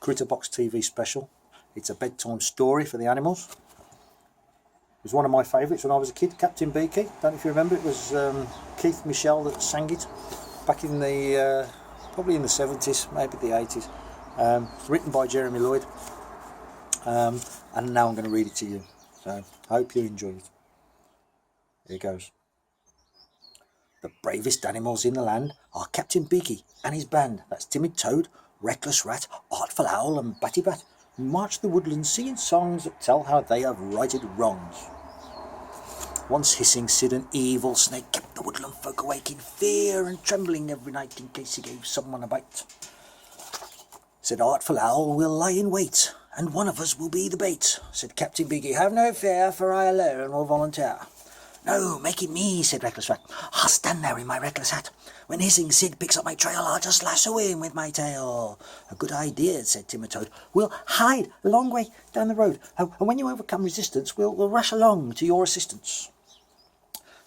CritterboxTV special. It's a bedtime story for the animals. It was one of my favourites when I was a kid, Captain Beaky. Don't know if you remember, it was Keith Michell that sang it back in the, probably in the 70s, maybe the 80s. It's written by Jeremy Lloyd. And now I'm going to read it to you. So I hope you enjoy it. Here goes. The bravest animals in the land are Captain Beaky and his band. That's Timid Toad, Reckless Rat, Artful Owl and Batty Bat, who march the woodlands singing songs that tell how they have righted wrongs. Once hissing Sid, an evil snake, kept the woodland folk awake in fear and trembling every night in case he gave someone a bite. Said Artful Owl, we'll lie in wait, and one of us will be the bait. Said Captain Beaky, have no fear, for I alone will volunteer. No, make it me, said Reckless Rat. I'll stand there in my reckless hat. When hissing Sid picks up my trail, I'll just lasso him with my tail. A good idea, said Timid Toad. We'll hide a long way down the road, and when you overcome resistance, we'll rush along to your assistance.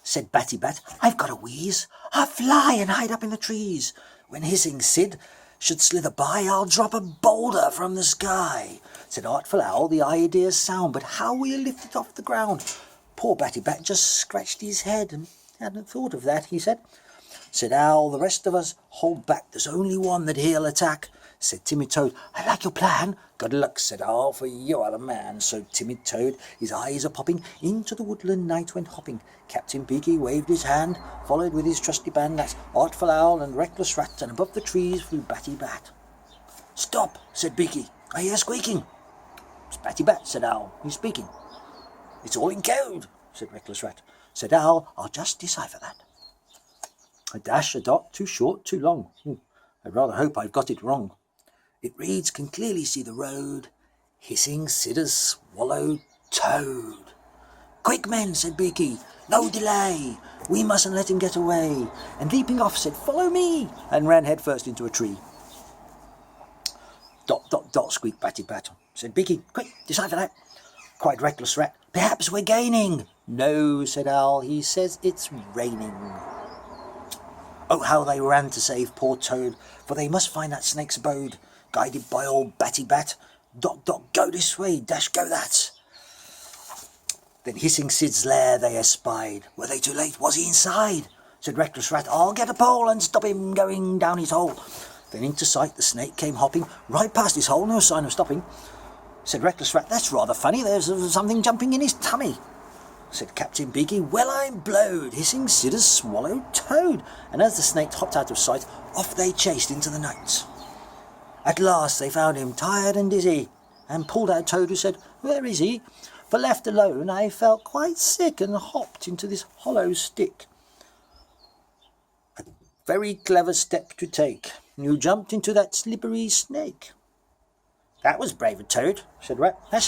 Said Batty Bat, I've got a wheeze. I'll fly and hide up in the trees. When hissing Sid should slither by, I'll drop a boulder from the sky. Said Artful Owl, the idea's sound, but how will you lift it off the ground? Poor Batty Bat just scratched his head and hadn't thought of that, he said. Said Owl, the rest of us hold back. There's only one that he'll attack. Said Timid Toad, I like your plan. Good luck, said Owl, for you are the man. So Timid Toad, his eyes a popping, into the woodland night went hopping. Captain Beaky waved his hand, followed with his trusty band. That's Artful Owl and Reckless Rat, and above the trees flew Batty Bat. Stop, said Beaky, I hear squeaking. It's Batty Bat, said Owl, he's speaking. It's all in code, said Reckless Rat. Said Owl, I'll just decipher that. A dash, a dot, too short, too long. I'd rather hope I've got it wrong. It reads, can clearly see the road. Hissing Sid has swallowed Toad. Quick, men, said Beaky, no delay. We mustn't let him get away. And leaping off, said, follow me, and ran headfirst into a tree. Dot, dot, dot, squeaked Batty Bat. Said Beaky, quick, decipher that. Cried Reckless Rat, perhaps we're gaining. No, said Owl, he says it's raining. Oh, how they ran to save poor Toad, for they must find that snake's abode, guided by old Batty Bat. Dot, dot, go this way, dash, go that. Then hissing Sid's lair they espied. Were they too late? Was he inside? Said Reckless Rat, I'll get a pole and stop him going down his hole. Then into sight the snake came hopping, right past his hole, no sign of stopping. Said Reckless Rat, that's rather funny, there's something jumping in his tummy. Said Captain Beaky, well I'm blowed, hissing Sid has swallowed Toad. And as the snake hopped out of sight, off they chased into the night. At last they found him tired and dizzy, and pulled out Toad, who said, where is he? For left alone I felt quite sick, and hopped into this hollow stick. A very clever step to take. You jumped into that slippery snake. That was brave of Toad, said Rat. That's